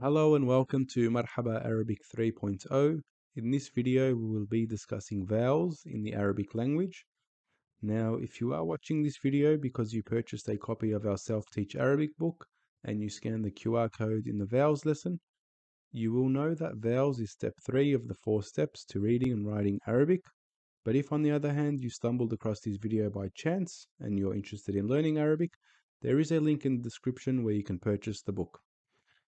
Hello and welcome to Marhaba Arabic 3.0. In this video, we will be discussing vowels in the Arabic language. Now, if you are watching this video because you purchased a copy of our Self-Teach Arabic book and you scan the QR code in the vowels lesson, you will know that vowels is step 3 of the 4 steps to reading and writing Arabic. But if on the other hand, you stumbled across this video by chance and you're interested in learning Arabic, there is a link in the description where you can purchase the book.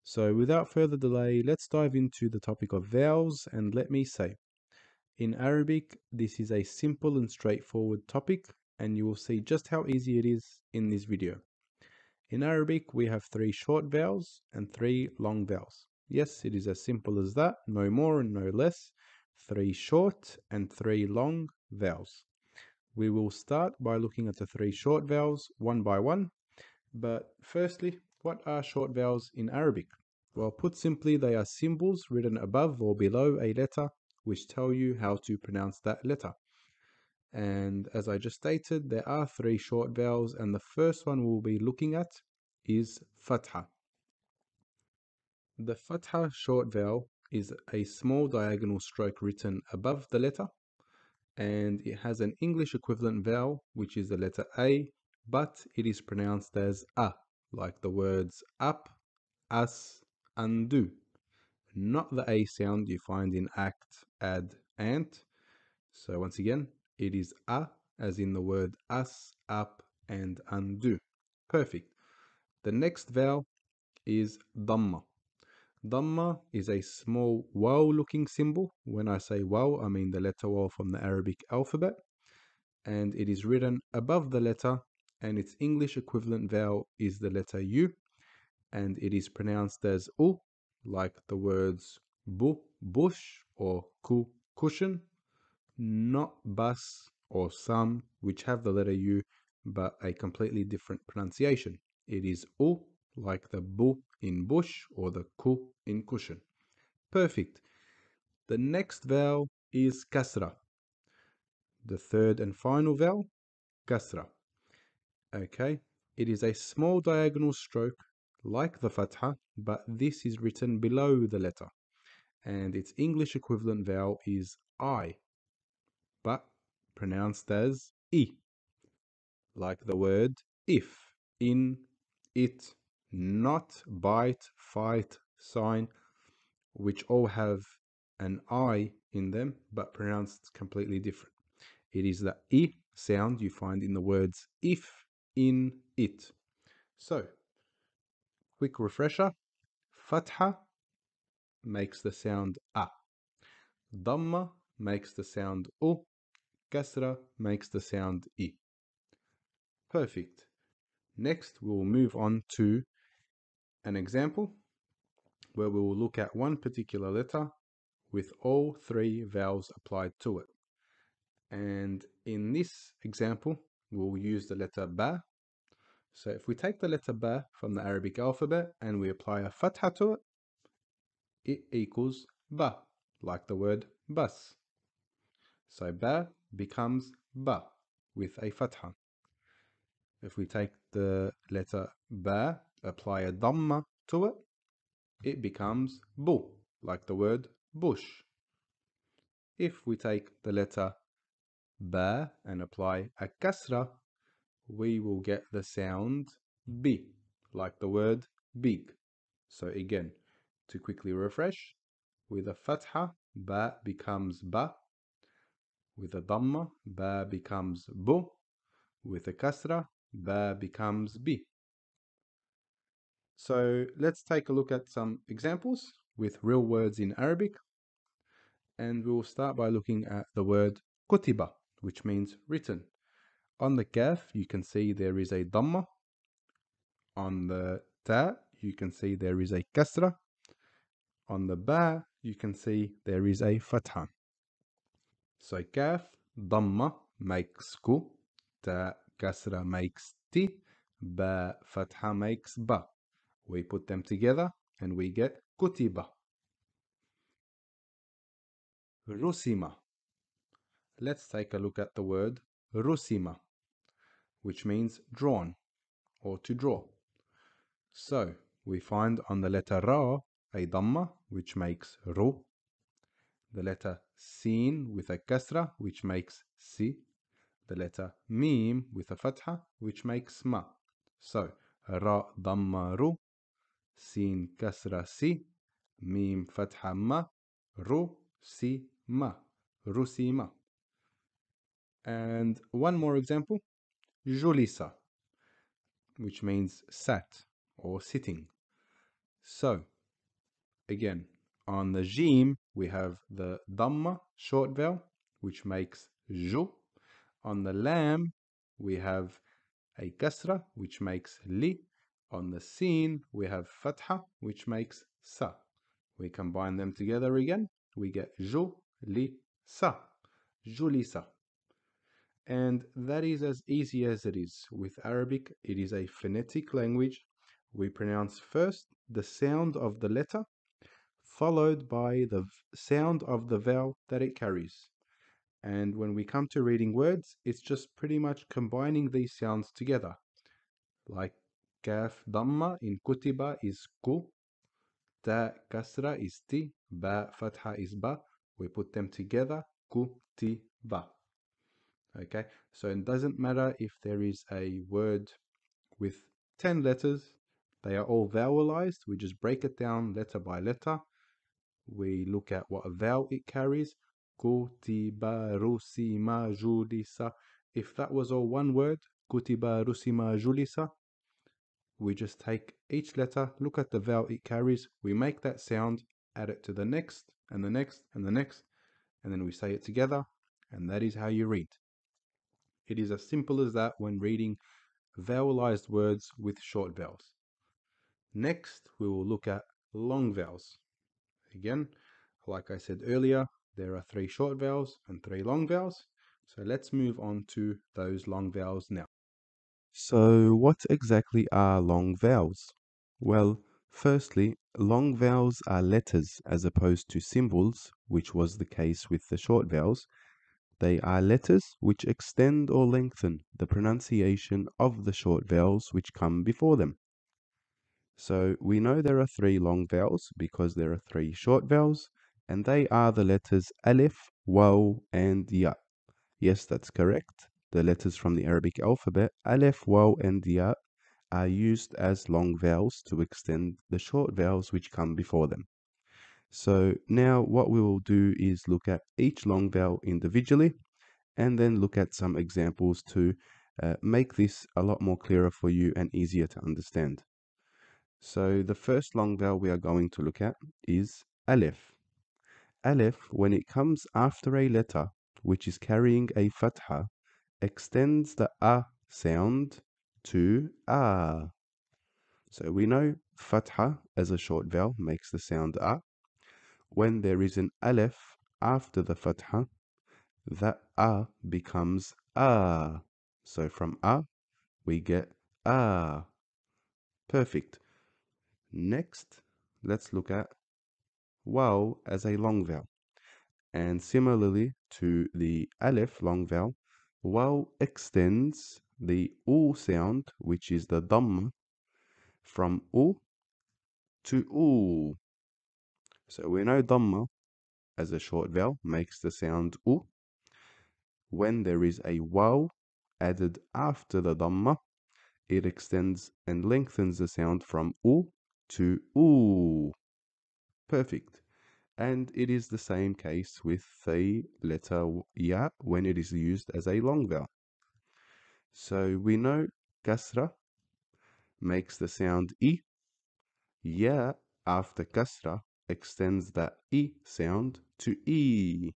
So without further delay, let's dive into the topic of vowels, and let me say, in Arabic, this is a simple and straightforward topic, and you will see just how easy it is in this video. In Arabic, we have 3 short vowels and 3 long vowels. Yes, it is as simple as that, no more and no less. 3 short and 3 long vowels. We will start by looking at the 3 short vowels one by one. But firstly, what are short vowels in Arabic? Well, put simply, they are symbols written above or below a letter which tell you how to pronounce that letter. And as I just stated, there are 3 short vowels, and the first one we'll be looking at is fatha. The fatha short vowel is a small diagonal stroke written above the letter, and it has an English equivalent vowel, which is the letter A, but it is pronounced as A, like the words up, us, undo. Not the A sound you find in act, add, ant. So once again, it is A, as in the word us, up, and undo. Perfect. The next vowel is Dhamma. Dhamma is a small waw looking symbol. When I say waw, I mean the letter waw from the Arabic alphabet. And it is written above the letter, and its English equivalent vowel is the letter U, and it is pronounced as U, like the words bu, bush, or ku, cushion, not bus or some, which have the letter U, but a completely different pronunciation. It is U, like the bu in bush or the ku in cushion. Perfect. The next vowel is kasra. The third and final vowel, kasra. Okay, it is a small diagonal stroke like the fatha, but this is written below the letter, and its English equivalent vowel is I, but pronounced as I, like the word if, in, it, not, bite, fight, sign, which all have an I in them, but pronounced completely different. It is the I sound you find in the words if, in, it. So, quick refresher, fatha makes the sound A. Dhamma makes the sound U. Kasra makes the sound I. Perfect. Next, we'll move on to an example where we will look at one particular letter with all 3 vowels applied to it. And in this example, we'll use the letter Ba. So if we take the letter Ba from the Arabic alphabet and we apply a fatha to it, it equals Ba, like the word bus. So Ba becomes Ba with a fatha. If we take the letter Ba, apply a Dhamma to it, it becomes Bu, like the word bush. If we take the letter Ba and apply a Kasra, we will get the sound Bi, like the word big. So again, to quickly refresh, with a Fatha, Ba becomes Ba. With a Dhamma, Ba becomes Bu. With a Kasra, Ba becomes Bi. So let's take a look at some examples with real words in Arabic. And we will start by looking at the word kutiba, which means written. On the kaf, you can see there is a dhamma. On the ta, you can see there is a kasra. On the ba, you can see there is a fatha. So kaf, dhamma makes ku, ta, kasra makes ti, ba, fatha makes ba. We put them together and we get kutiba. Rusima. Let's take a look at the word rusima, which means drawn or to draw. So we find on the letter Ra a dhamma, which makes ru, the letter sin with a kasra, which makes si, the letter mim with a fatha, which makes ma. So, ra dhamma ru, sin kasra si, mim fatha ma, ru si ma, rusima. And one more example, julisa, which means sat or sitting. So, again, on the jim, we have the dhamma short vowel, which makes ju. On the lam, we have a kasra, which makes li. On the sin, we have fatha, which makes sa. We combine them together again, we get ju, li, sa, julisa. And that is as easy as it is. With Arabic, it is a phonetic language. We pronounce first the sound of the letter, followed by the sound of the vowel that it carries. And when we come to reading words, it's just pretty much combining these sounds together. Like kaf dhamma in kutiba is ku, ta kasra is ti, ba fatha is ba. We put them together, kutiba. Okay, so it doesn't matter if there is a word with 10 letters, they are all vowelized. We just break it down letter by letter. We look at what vowel it carries. Kutiba, rusima, julisa. If that was all one word, kutiba, rusima, julisa, we just take each letter, look at the vowel it carries, we make that sound, add it to the next, and the next, and the next, and then we say it together, and that is how you read. It is as simple as that when reading vowelized words with short vowels. Next, we will look at long vowels. Again, like I said earlier, there are 3 short vowels and 3 long vowels. So let's move on to those long vowels now. So what exactly are long vowels? Well, firstly, long vowels are letters as opposed to symbols, which was the case with the short vowels. They are letters which extend or lengthen the pronunciation of the short vowels which come before them. So we know there are 3 long vowels because there are 3 short vowels, and they are the letters alif, waw, and ya. Yes, that's correct. The letters from the Arabic alphabet, alif, waw, and ya, are used as long vowels to extend the short vowels which come before them. So now what we will do is look at each long vowel individually and then look at some examples to make this a lot more clearer for you and easier to understand. So the first long vowel we are going to look at is alif. Alif, when it comes after a letter which is carrying a fatha, extends the a sound to a. So we know fatha as a short vowel makes the sound a. When there is an alif after the fatha, that a becomes a. So from a, we get a. Perfect. Next, let's look at waw as a long vowel. And similarly to the alif long vowel, waw extends the u sound, which is the dhamma, from u to u. So we know dhamma as a short vowel makes the sound u. When there is a waw added after the dhamma, it extends and lengthens the sound from u to oo. Perfect. And it is the same case with the letter ya when it is used as a long vowel. So we know kasra makes the sound I. Ya after kasra extends that I sound to E.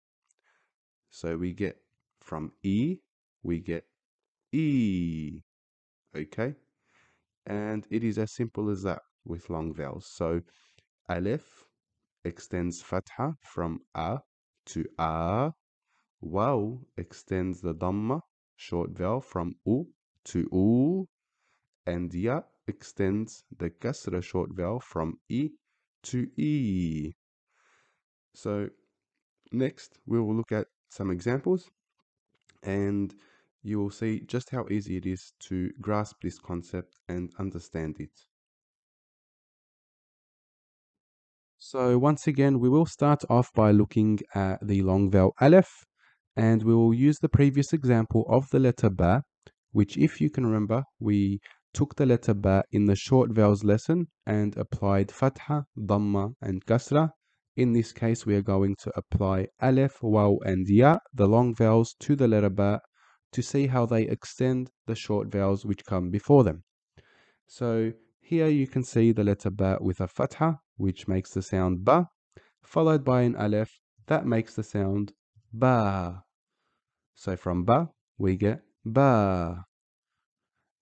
So we get from E, we get E. Okay? And it is as simple as that with long vowels. So alif extends fatha from a to a. Waw extends the dhamma, short vowel, from u to u. And ya extends the kasra short vowel from I to E. So next we will look at some examples and you will see just how easy it is to grasp this concept and understand it. So once again, we will start off by looking at the long vowel aleph, and we will use the previous example of the letter ba, which if you can remember, we took the letter ba in the short vowels lesson and applied fatha, dhamma, and kasra. In this case, we are going to apply aleph, waw, and ya, the long vowels, to the letter ba to see how they extend the short vowels which come before them. So here you can see the letter ba with a fatha, which makes the sound ba, followed by an aleph that makes the sound ba. So from ba, we get ba.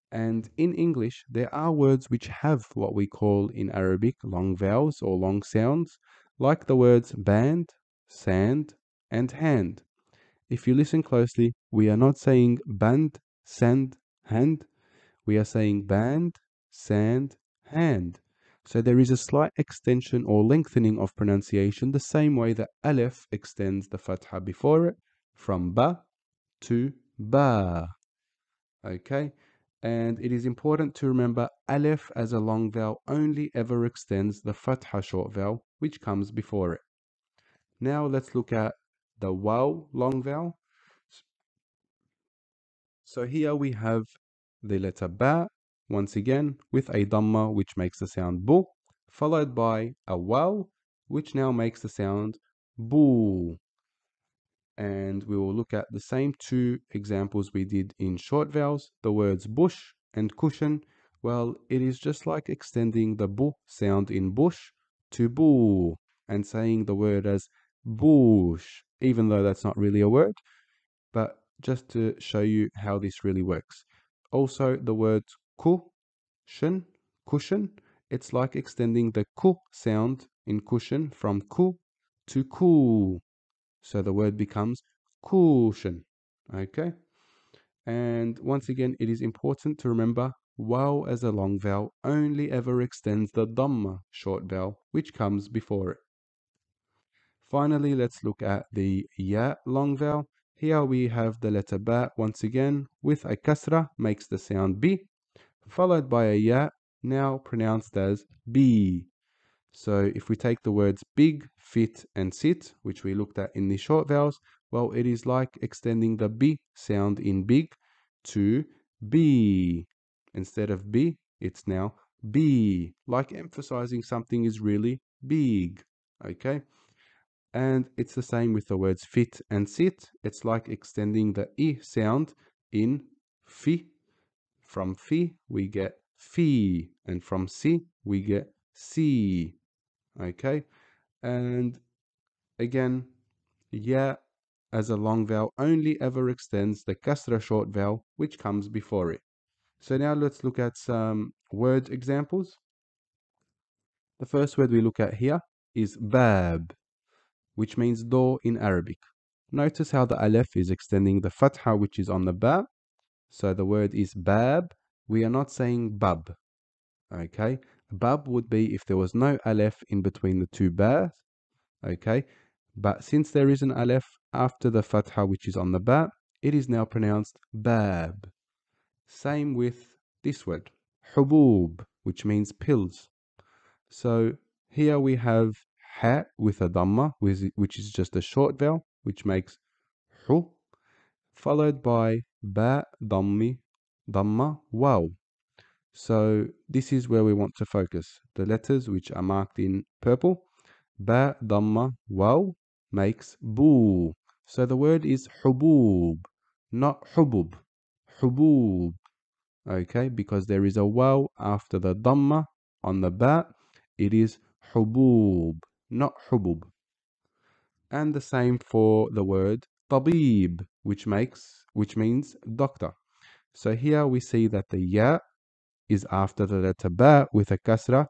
And in English, there are words which have what we call in Arabic long vowels or long sounds, like the words band, sand, and hand. If you listen closely, we are not saying band, sand, hand. We are saying band, sand, hand. So there is a slight extension or lengthening of pronunciation the same way that aleph extends the fatha before it from ba to ba. Okay? And it is important to remember aleph as a long vowel only ever extends the fatha short vowel which comes before it. Now let's look at the waw long vowel. So here we have the letter ba, once again, with a dhamma which makes the sound bu, followed by a waw, which now makes the sound boo. And we will look at the same two examples we did in short vowels, the words bush and cushion. Well, it is just like extending the bu sound in bush to boo and saying the word as bush, even though that's not really a word, but just to show you how this really works. Also, the word cushion, cushion, it's like extending the ku sound in cushion from ku to ku. So the word becomes cushion. Okay? And once again, it is important to remember waw as a long vowel only ever extends the dhamma short vowel which comes before it. Finally, let's look at the ya long vowel. Here we have the letter ba once again with a kasra makes the sound b, followed by a ya, now pronounced as b. So if we take the words big, fit, and sit, which we looked at in the short vowels, well, it is like extending the b sound in big to b. Instead of b, it's now b, like emphasizing something is really big. Okay? And it's the same with the words fit and sit. It's like extending the e sound in fi. From fi, we get fi, and from si, we get si. Okay, and again, ya as a long vowel only ever extends the kasra short vowel which comes before it. So now let's look at some word examples. The first word we look at here is bab, which means door in Arabic. Notice how the aleph is extending the fatha which is on the ba. So the word is bab. We are not saying bab. Okay. Bab would be if there was no aleph in between the two bas. Okay. But since there is an aleph after the fatha which is on the ba, it is now pronounced bab. Same with this word, hubub, which means pills. So here we have ha with a dhamma, which is just a short vowel, which makes hu, followed by ba dhamma waw. So this is where we want to focus. The letters which are marked in purple, ba dhamma waw makes boo. So the word is hubub, not hubub. Hubub. Okay, because there is a waw after the dhamma on the ba, it is hubub, not hubub. And the same for the word tabib, which means doctor. So here we see that the ya is after the letter ba with a kasra,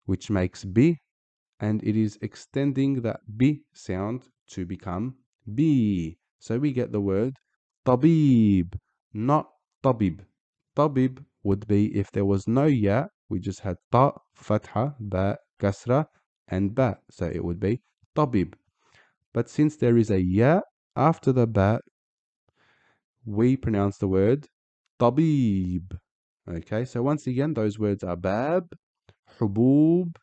which makes b, and it is extending that b sound to become b. So we get the word tabib, not tabib. Tabib would be if there was no ya, we just had ta, fatha, ba, kasra, and ba. So it would be tabib. But since there is a ya after the ba, we pronounce the word tabib. Okay, so once again, those words are bab, hubub,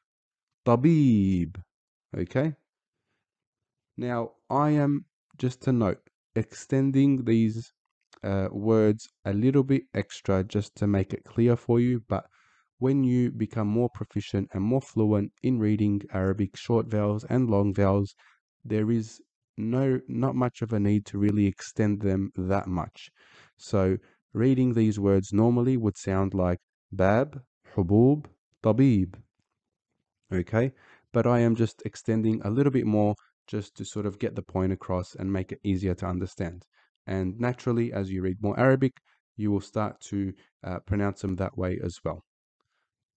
tabib. Okay. Now, I am, just to note, extending these words a little bit extra just to make it clear for you. But when you become more proficient and more fluent in reading Arabic short vowels and long vowels, there is not much of a need to really extend them that much. So reading these words normally would sound like bab, hubub, tabib. Okay, but I am just extending a little bit more just to sort of get the point across and make it easier to understand. And naturally, as you read more Arabic, you will start to pronounce them that way as well.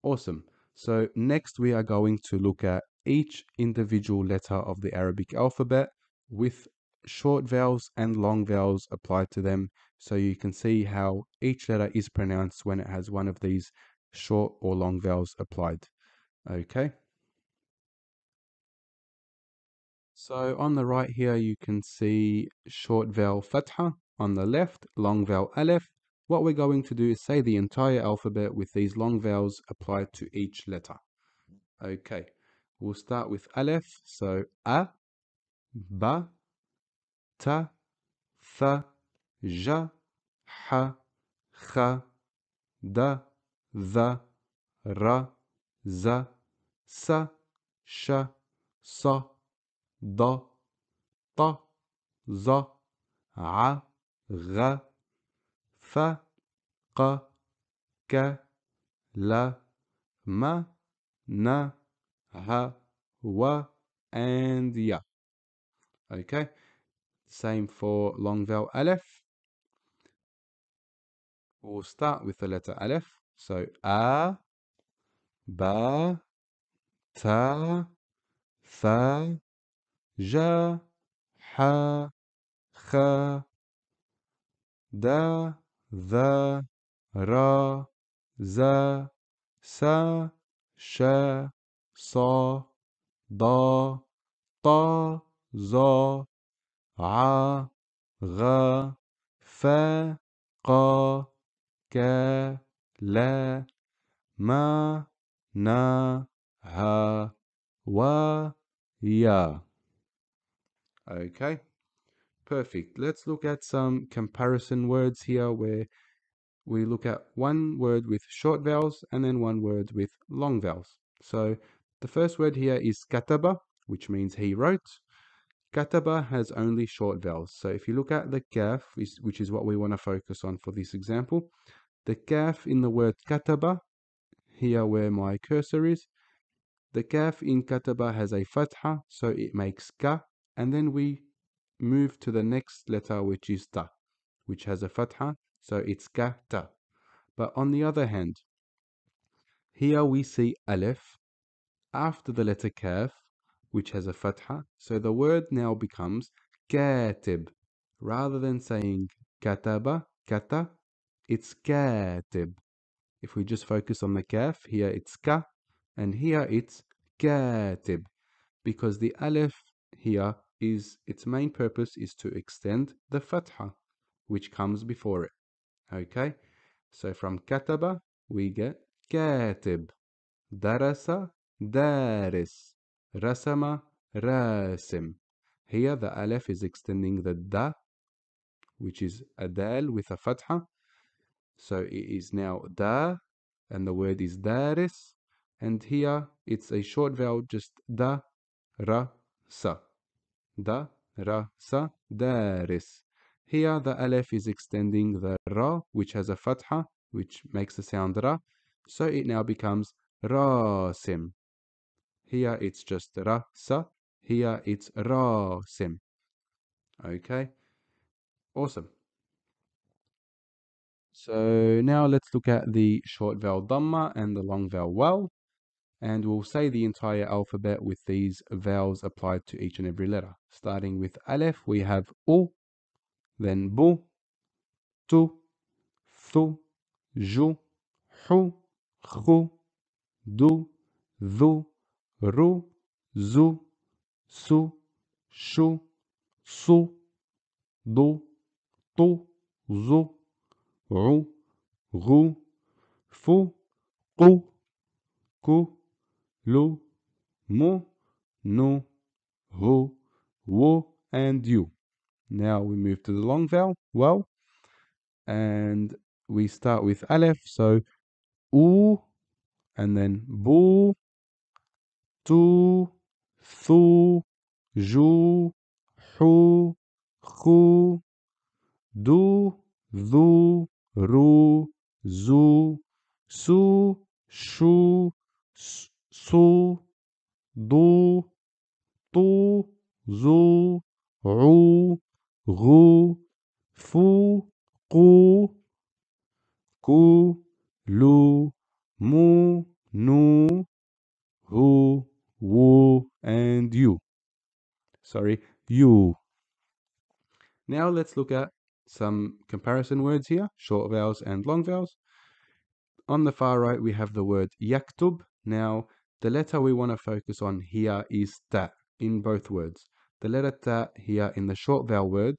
Awesome. So next we are going to look at each individual letter of the Arabic alphabet with short vowels and long vowels applied to them, so you can see how each letter is pronounced when it has one of these short or long vowels applied. Okay. So on the right here, you can see short vowel fatha. On the left, long vowel aleph. What we're going to do is say the entire alphabet with these long vowels applied to each letter. Okay, we'll start with aleph. So a, ba, ta, tha, ja, ha, kha, da, dha, ra, za, sa, sha, sa, da, ta, za, ع غ ف ق ك ل م ن ه و and ya. Okay, same for long vowel aleph. We'll start with the letter aleph. So a, ba, ta, tha, ja, ha, kha, da, dha, ra, za, sa, sha, sa, da, ta, za, ع غ ف ق ك ل م ن ه و يا. Okay, perfect. Let's look at some comparison words here where we look at one word with short vowels and then one word with long vowels. So the first word here is kataba, which means he wrote. Kataba has only short vowels. So if you look at the kaf, which is what we want to focus on for this example, the kaf in the word kataba, here where my cursor is, the kaf in kataba has a fatha, so it makes ka, and then we move to the next letter, which is ta, which has a fatha, so it's ka ta. But on the other hand, here we see aleph after the letter kaf, which has a fatha, so the word now becomes katib. Rather than saying kataba, kata, it's katib. If we just focus on the kaf, here it's ka, and here it's katib, because the aleph here its main purpose is to extend the fatha, which comes before it. Okay, so from kataba we get katib. Darasa, daris. Rasama, rasim. Here the aleph is extending the da, which is a dal with a fatha. So it is now da, and the word is daris. And here it's a short vowel, just da, ra, sa. Da, ra, sa, daris. Here the aleph is extending the ra, which has a fatha, which makes the sound ra. So it now becomes rasim. Here it's just ra, sa. Here it's rasim. Okay, awesome. So now let's look at the short vowel dhamma and the long vowel waw, and we'll say the entire alphabet with these vowels applied to each and every letter. Starting with aleph, we have u, then bu, tu, thu, ju, hu, khu, du, dhu, ru, zu, su, shu, su, du, tu, zu, ru, ru, fu, qu, ku, lu, mu, nu, hu, wu, and you. Now we move to the long vowel, well, and we start with aleph, so u, and then bu, tu, thu, ju, hu, khu, du, dhu, ru, zu, su, shu, su, du, tu, zu, ru, gu, fu, ku, ku, lu, mu, nu, hu, wu, and you. Sorry, you. Now let's look at some comparison words here, short vowels and long vowels. On the far right, we have the word yaktub. Now, the letter we want to focus on here is ta in both words. The letter ta here in the short vowel word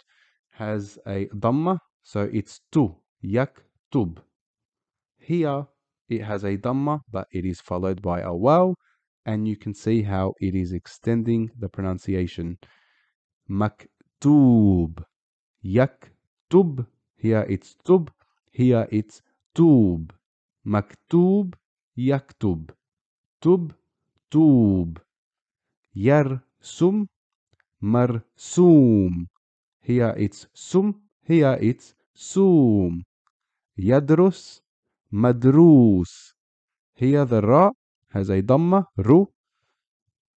has a dhamma, so it's tu, yaktub. Here, it has a dhamma, but it is followed by a waw, and you can see how it is extending the pronunciation. Maktub, yaktub. Here it's tub, here it's tub. Maktub, yaktub. Tub, tub. Yarsum, marsum. Here it's sum, here it's sum. Yadrus, madrus. Here the ra has a dhamma, ru.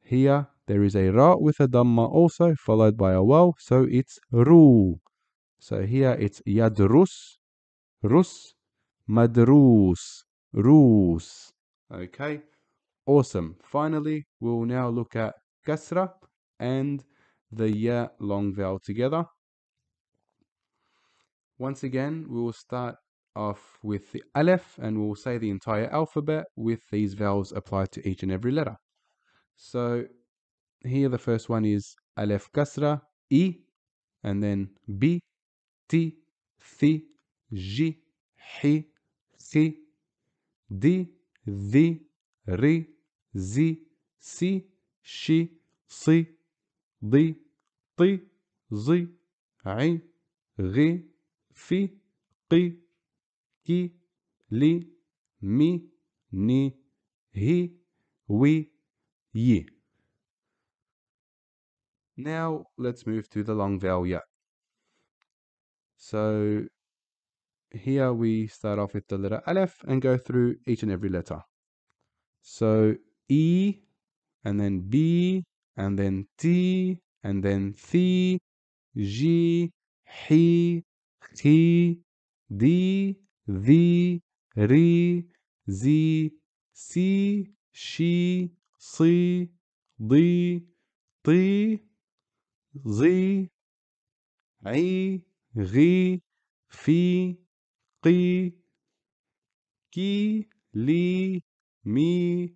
Here there is a ra with a dhamma also, followed by a waw, so it's ru. So here it's yadrus, rus, madrus, rus. Okay, awesome. Finally, we'll now look at kasra and the ya long vowel together. Once again, we will start off with the aleph and we'll say the entire alphabet with these vowels applied to each and every letter. So here the first one is aleph kasra, I, and then B, T, Thi, Ji, Hi, Khi, Di, Thi, Ri, Zi, Si, Shi, Si, Di, Ti, Zi, I, Ri, Fi, Qi, Ki, Li, Mi, Ni, Hi, Wi, Yi. Now let's move to the long vowel ya. So here we start off with the letter aleph and go through each and every letter. So E, and then B, and then T, and then Thi, Ji, Hi, Khi, Di, Thi, Ri, Zi, Si, Shi, Si, Di, Ti, Zi, I, Ri, Fi, Qi, Ki, Li, Mi,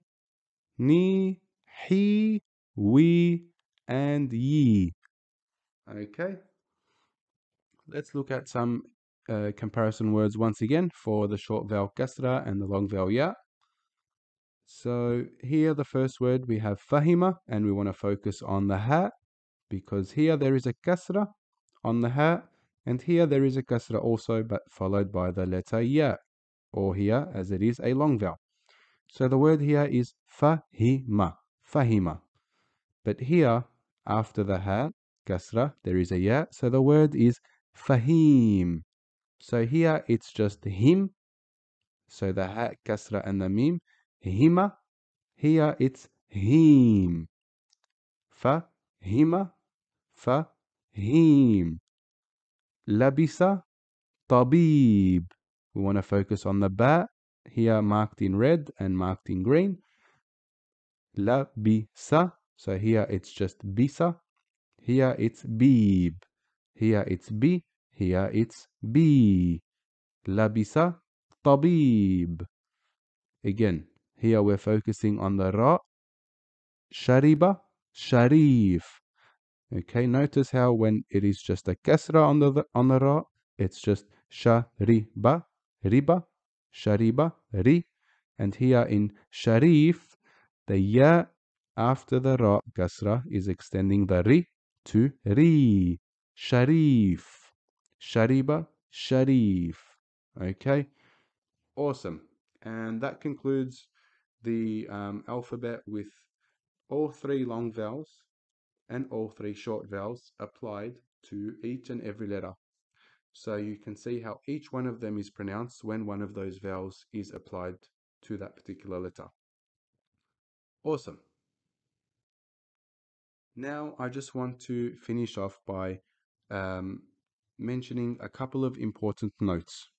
Ni, Hi, Wi, and Yi. Okay, let's look at some comparison words once again for the short vowel kasra and the long vowel ya. So here the first word we have fahima, and we want to focus on the ha, because here there is a kasra on the ha, and here there is a kasra also, but followed by the letter ya, or here as it is a long vowel. So the word here is fahima, fahima. But here, after the ha, kasra, there is a ya, so the word is fahim. So here it's just him, so the ha, kasra, and the mim, hima. Here it's him. Fahima, fahim. Labisa, tabib. We want to focus on the ba, here marked in red and marked in green. Labisa, so here it's just bisa. Here it's beeb. Here it's bi. Here it's bi. Labisa, tabib. Again, here we're focusing on the ra. Shariba, sharif. Okay, notice how when it is just a kasra on the ra, it's just shariba, riba, shariba, ri. And here in sharif, the ya after the ra kasra is extending the ri to ri. Sharif. Shariba, sharif. Okay, awesome. And that concludes the alphabet with all three long vowels and all three short vowels applied to each and every letter. So you can see how each one of them is pronounced when one of those vowels is applied to that particular letter. Awesome. Now I just want to finish off by um, mentioning a couple of important notes.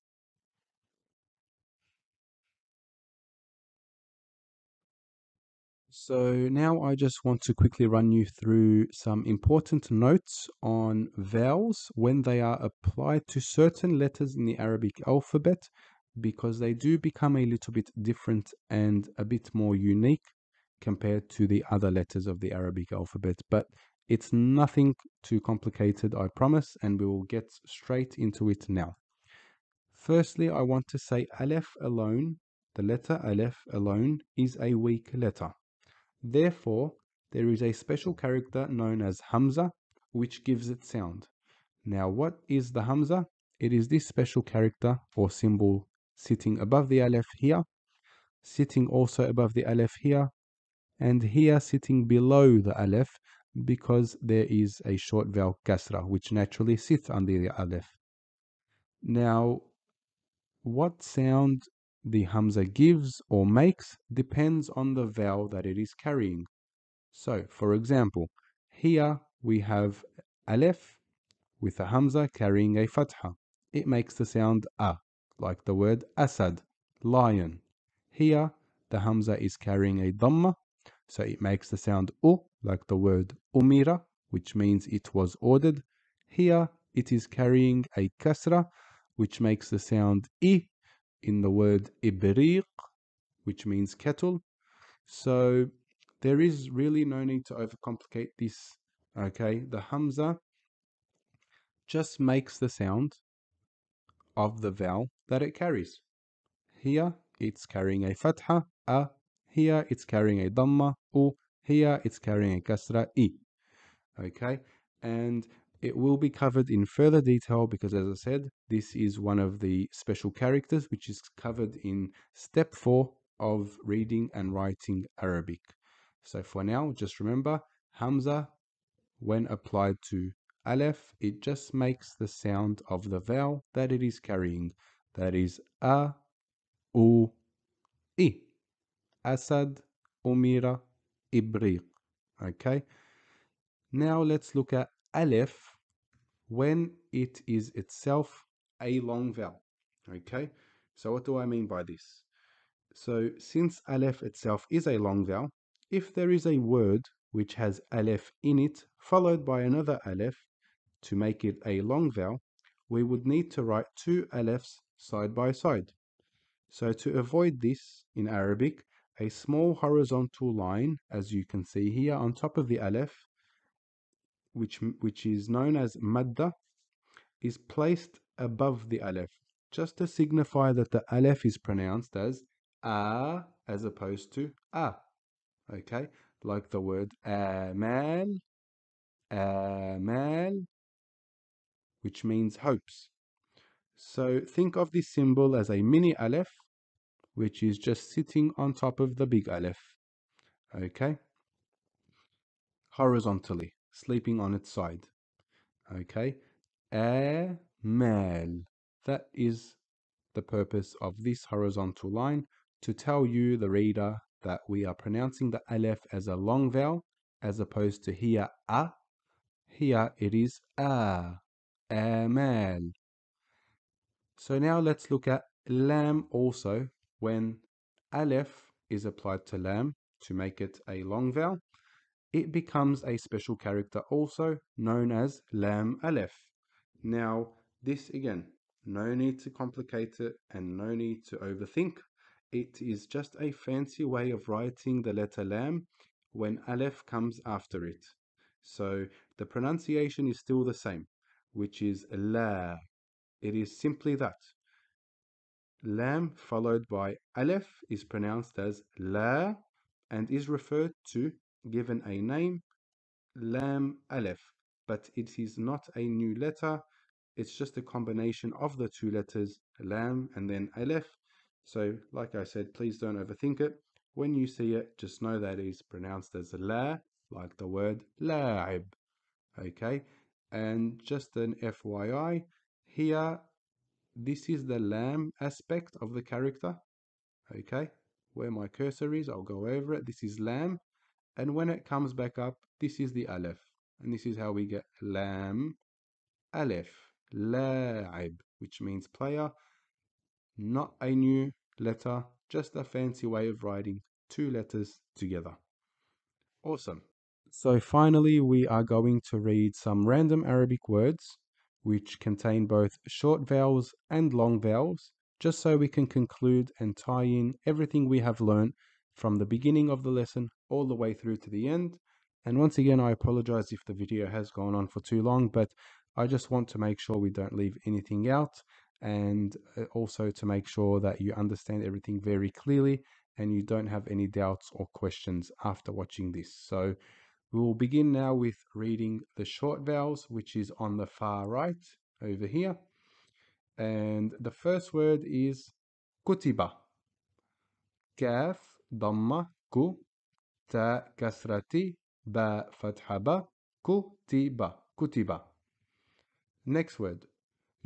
So now I just want to quickly run you through some important notes on vowels when they are applied to certain letters in the Arabic alphabet, because they do become a little bit different and a bit more unique compared to the other letters of the Arabic alphabet. But it's nothing too complicated, I promise, and we will get straight into it now. Firstly, I want to say Aleph alone, the letter Aleph alone, is a weak letter. Therefore, there is a special character known as Hamza, which gives it sound. Now, what is the Hamza? It is this special character or symbol sitting above the Aleph here, sitting also above the Aleph here, and here sitting below the Aleph, because there is a short vowel Kasra, which naturally sits under the Aleph. Now, what sound the Hamza gives or makes depends on the vowel that it is carrying. So, for example, here we have Aleph with a Hamza carrying a Fatha. It makes the sound A, like the word Asad, lion. Here, the Hamza is carrying a Dhamma, so it makes the sound U, like the word Umira, which means it was ordered. Here, it is carrying a Kasra, which makes the sound I in the word Ibriq, which means kettle. So there is really no need to overcomplicate this. Okay, the Hamza just makes the sound of the vowel that it carries. Here it's carrying a fatha, a. Here it's carrying a dhamma, u. Here it's carrying a kasra, i. Okay, and it will be covered in further detail because, as I said, this is one of the special characters which is covered in step 4 of reading and writing Arabic. So for now, just remember, Hamza, when applied to Aleph, it just makes the sound of the vowel that it is carrying. That is A, U, I. Asad, Umira, Ibriq. Okay. Now let's look at Aleph when it is itself a long vowel. Okay. So what do I mean by this? So since Aleph itself is a long vowel, if there is a word which has Aleph in it, followed by another Aleph, to make it a long vowel, we would need to write two Alephs side by side. So to avoid this in Arabic, a small horizontal line, as you can see here on top of the Aleph, which is known as Madda, is placed above the Aleph, just to signify that the Aleph is pronounced as A as opposed to A. Okay, like the word Amal, Amal, which means hopes. So think of this symbol as a mini Aleph, which is just sitting on top of the big Aleph. Okay, horizontally, sleeping on its side. Okay, Amal. That is the purpose of this horizontal line, to tell you, the reader, that we are pronouncing the Aleph as a long vowel, as opposed to here A. Here it is A. Amal. So now let's look at Lam also, when Aleph is applied to Lam to make it a long vowel. It becomes a special character also, known as Lam Aleph. Now, this again, no need to complicate it and no need to overthink. It is just a fancy way of writing the letter Lam when Aleph comes after it. So the pronunciation is still the same, which is La. It is simply that. Lam followed by Aleph is pronounced as La and is referred to given a name, Lam Aleph, but it is not a new letter. It's just a combination of the two letters, Lam and then Aleph. So, like I said, please don't overthink it. When you see it, just know that it is pronounced as La, like the word La'ib. Okay, and just an FYI, here, this is the Lam aspect of the character. Okay, where my cursor is, I'll go over it. This is Lam, and when it comes back up, this is the Aleph. And this is how we get Lam, Aleph, La'ib, which means player, not a new letter, just a fancy way of writing two letters together. Awesome. So finally, we are going to read some random Arabic words which contain both short vowels and long vowels, just so we can conclude and tie in everything we have learned from the beginning of the lesson all the way through to the end. And once again, I apologize if the video has gone on for too long, but I just want to make sure we don't leave anything out, and also to make sure that you understand everything very clearly and you don't have any doubts or questions after watching this. So we will begin now with reading the short vowels, which is on the far right over here. And the first word is kutiba. Kaf, dhamma, ku, ta, kasrati, ba, fatha, ba, kutiba, kutiba. Next word,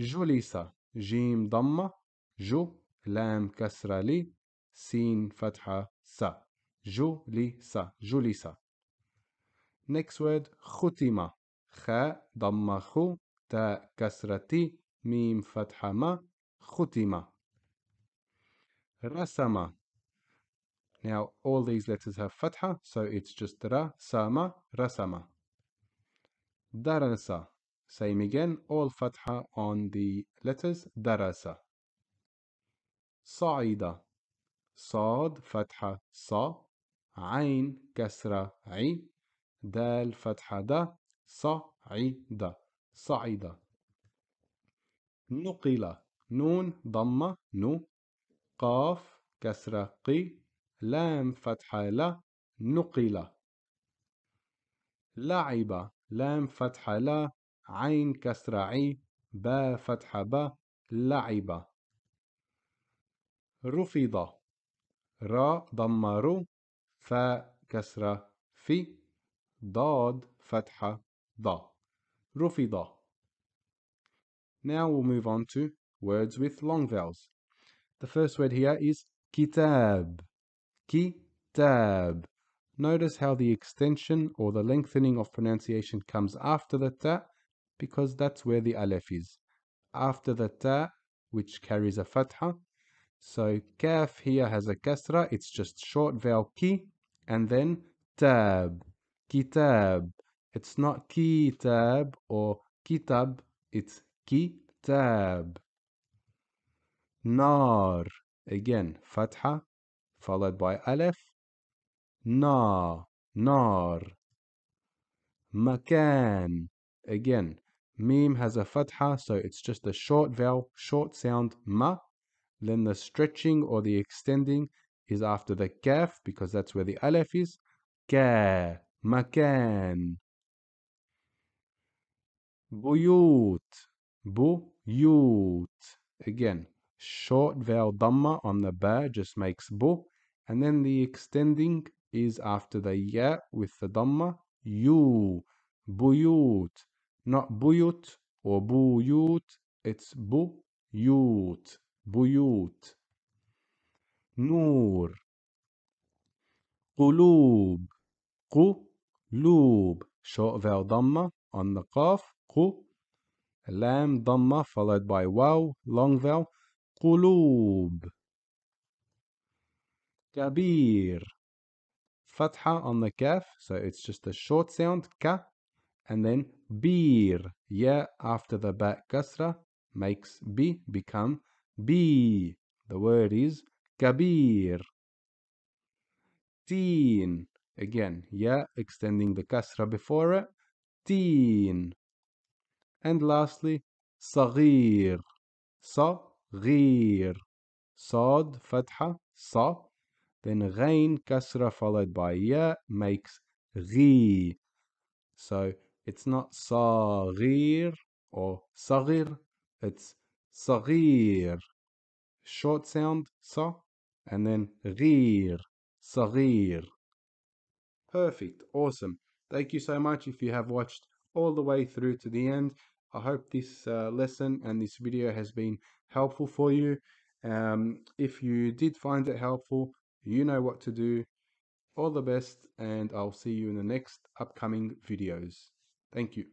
julisa. Jim, dhamma, ju, lam, kasra, li, sin, fatha, sa. Julisa, julisa. Next word, khutima. Kha, damma khu, ta, kasrati, mim, fatha ma, khutima. Rasama. Now, all these letters have fatha, so it's just ra, sama, rasama. Darasa. Same again, all fatha on the letters, darasa. Sa'ida. صاد فتحة صا عين كسرة عي دال فتحة دا صعيدة صعيدة. نقل. نون ضمة نو قاف كسرة قي لام فتحة لا نقل. لعب. لام فتحة لا عين كسرة عي با فتحة با لعب. رفض. را ضمة رو فا كسرة في ضاد فتحة ضا رفض. Now we'll move on to words with long vowels. The first word here is kitab. Kitab. Notice how the extension or the lengthening of pronunciation comes after the ta, because that's where the aleph is. After the ta, which carries a fatha. So kaf here has a kasra, it's just short vowel ki, and then tab. Kitab. It's not kitab or kitab, it's kitab. Nar. Again, fatha followed by aleph. Na. Nar. Makan. Again, mim has a fatha, so it's just a short vowel, short sound ma. Then the stretching or the extending is after the kaf, because that's where the aleph is. Ka. Makan. Buyut. Buyut. Again, short vowel dhamma on the ba just makes bu, and then the extending is after the ya with the dhamma, you. Buyut. Not buyut or buyut, it's buyut. Buyut. Nur. Qulub. Qulub. Short vowel dhamma on the qaf, qu. Lam dhamma followed by waw, long vowel, qulub. Kabir. Fatha on the kaf, so it's just a short sound, ka, and then bir, ya after the ba kasra makes bi become bi. The word is kabir. Teen. Again, ya extending the kasra before it, teen. And lastly, صغير. صغير. Sad, fatha, sa. Then ghain, kasra followed by ya makes Ghi. So it's not صغير or صغير, it's صغير. Short sound, sa, and then غير, صغير. Perfect, awesome. Thank you so much if you have watched all the way through to the end. I hope this lesson and this video has been helpful for you. If you did find it helpful, you know what to do. All the best, and I'll see you in the next upcoming videos. Thank you.